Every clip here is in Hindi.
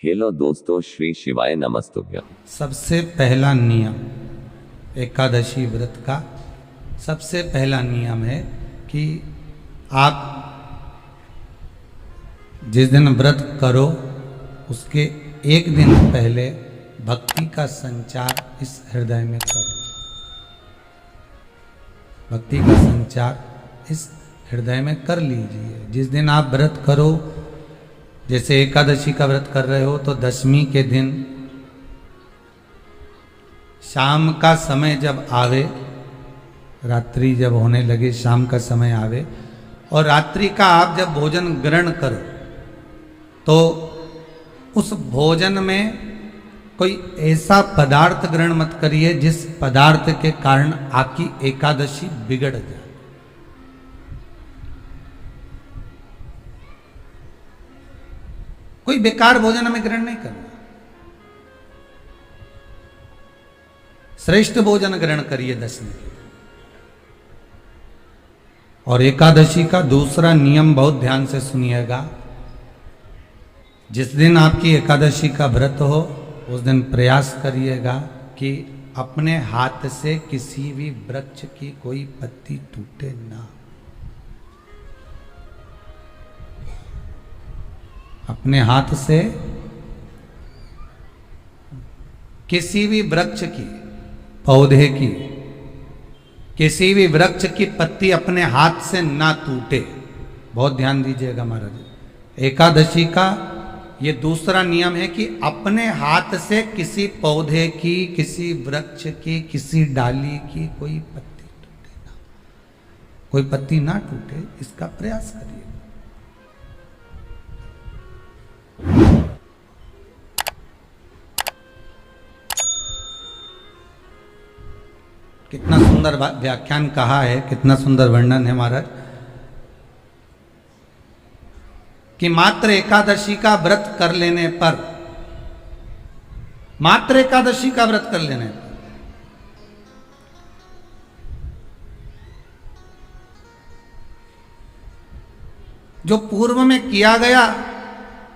हेलो दोस्तों, श्री शिवाय नमस्तुभ्यं। सबसे पहला नियम एकादशी व्रत का सबसे पहला नियम है कि आप जिस दिन व्रत करो उसके एक दिन पहले भक्ति का संचार इस हृदय में करो। भक्ति का संचार इस हृदय में कर लीजिए। जिस दिन आप व्रत करो, जैसे एकादशी का व्रत कर रहे हो तो दशमी के दिन शाम का समय जब आवे, रात्रि जब होने लगे, शाम का समय आवे और रात्रि का आप जब भोजन ग्रहण करो तो उस भोजन में कोई ऐसा पदार्थ ग्रहण मत करिए जिस पदार्थ के कारण आपकी एकादशी बिगड़ जाए। कोई बेकार भोजन हमें ग्रहण नहीं करना। श्रेष्ठ भोजन ग्रहण करिए दशमी के दिन। और एकादशी का दूसरा नियम बहुत ध्यान से सुनिएगा। जिस दिन आपकी एकादशी का व्रत हो उस दिन प्रयास करिएगा कि अपने हाथ से किसी भी वृक्ष की कोई पत्ती टूटे ना। अपने हाथ से किसी भी वृक्ष की, पौधे की, किसी भी वृक्ष की पत्ती अपने हाथ से ना टूटे। बहुत ध्यान दीजिएगा महाराज। एकादशी का ये दूसरा नियम है कि अपने हाथ से किसी पौधे की, किसी वृक्ष की, किसी डाली की कोई पत्ती टूटे ना, कोई पत्ती ना टूटे, इसका प्रयास करिए। कितना सुंदर व्याख्यान कहा है, कितना सुंदर वर्णन है महाराज कि मात्र एकादशी का व्रत कर लेने पर, मात्र एकादशी का व्रत कर लेने पर जो पूर्व में किया गया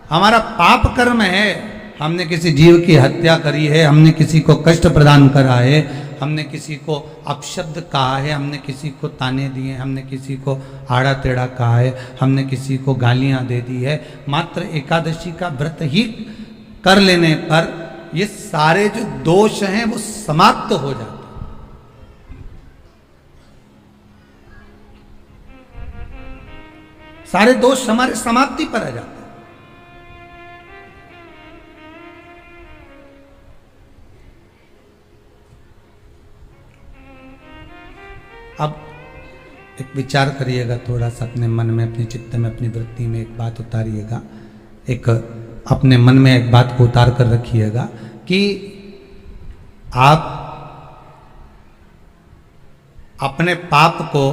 हमारा पाप कर्म है, हमने किसी जीव की हत्या करी है, हमने किसी को कष्ट प्रदान करा है, हमने किसी को अपशब्द कहा है, हमने किसी को ताने दिए, हमने किसी को आड़ा टेढ़ा कहा है, हमने किसी को गालियां दे दी है, मात्र एकादशी का व्रत ही कर लेने पर ये सारे जो दोष हैं वो समाप्त हो जाते हैं। सारे दोष हमारे समाप्ति पर आ जाते हैं। अब एक विचार करिएगा थोड़ा सा अपने मन में, अपने चित्त में, अपनी वृत्ति में एक बात उतारिएगा। एक अपने मन में एक बात को उतार कर रखिएगा कि आप अपने पाप को,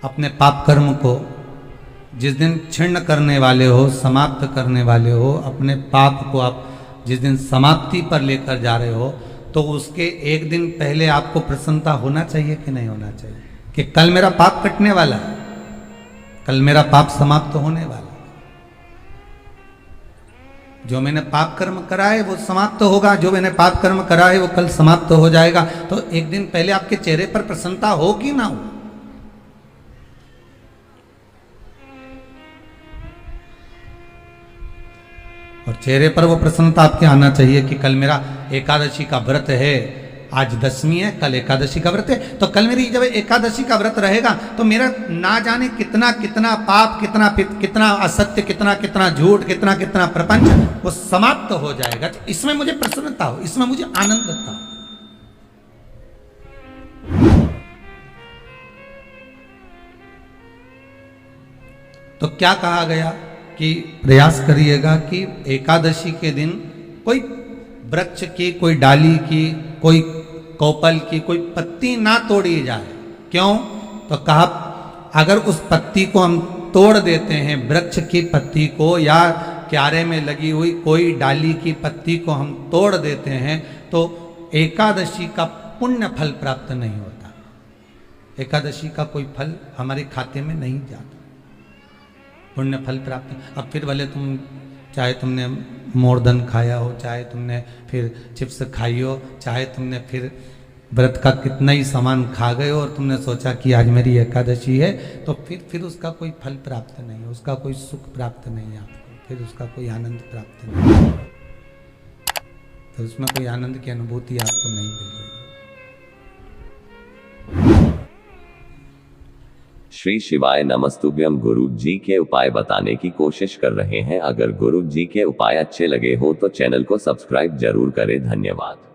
अपने पाप कर्म को जिस दिन छिन्न करने वाले हो, समाप्त करने वाले हो, अपने पाप को आप जिस दिन समाप्ति पर लेकर जा रहे हो तो उसके एक दिन पहले आपको प्रसन्नता होना चाहिए कि नहीं होना चाहिए कि कल मेरा पाप कटने वाला है, कल मेरा पाप समाप्त होने वाला है। जो मैंने पाप कर्म करा है वो समाप्त होगा, जो मैंने पाप कर्म करा है वो कल समाप्त हो जाएगा। तो एक दिन पहले आपके चेहरे पर प्रसन्नता हो कि ना हो? और चेहरे पर वो प्रसन्नता आपके आना चाहिए कि कल मेरा एकादशी का व्रत है, आज दशमी है, कल एकादशी का व्रत है, तो कल मेरी जब एकादशी का व्रत रहेगा तो मेरा ना जाने कितना कितना पाप, कितना असत्य, कितना झूठ, कितना प्रपंच वो समाप्त हो जाएगा। तो इसमें मुझे प्रसन्नता हो, इसमें मुझे आनंद था। तो क्या कहा गया कि प्रयास करिएगा कि एकादशी के दिन कोई वृक्ष की, कोई डाली की, कोई कोपल की कोई पत्ती ना तोड़ी जाए। क्यों? तो कहा अगर उस पत्ती को हम तोड़ देते हैं, वृक्ष की पत्ती को या क्यारे में लगी हुई कोई डाली की पत्ती को हम तोड़ देते हैं तो एकादशी का पुण्य फल प्राप्त नहीं होता। एकादशी का कोई फल हमारे खाते में नहीं जाता, पुण्य फल प्राप्त। अब फिर भले तुम चाहे तुमने मोरधन खाया हो, चाहे तुमने फिर चिप्स खाई हो, चाहे तुमने फिर व्रत का कितना ही सामान खा गए हो और तुमने सोचा कि आज मेरी एकादशी है, तो फिर उसका कोई फल प्राप्त नहीं है, उसका कोई सुख प्राप्त नहीं है आपको, फिर उसका कोई आनंद प्राप्त नहीं है, तो उसमें कोई आनंद की अनुभूति आपको नहीं मिल रही। श्री शिवाय नमस्तुभ्यम। गुरु जी के उपाय बताने की कोशिश कर रहे हैं। अगर गुरु जी के उपाय अच्छे लगे हो तो चैनल को सब्सक्राइब जरूर करें। धन्यवाद।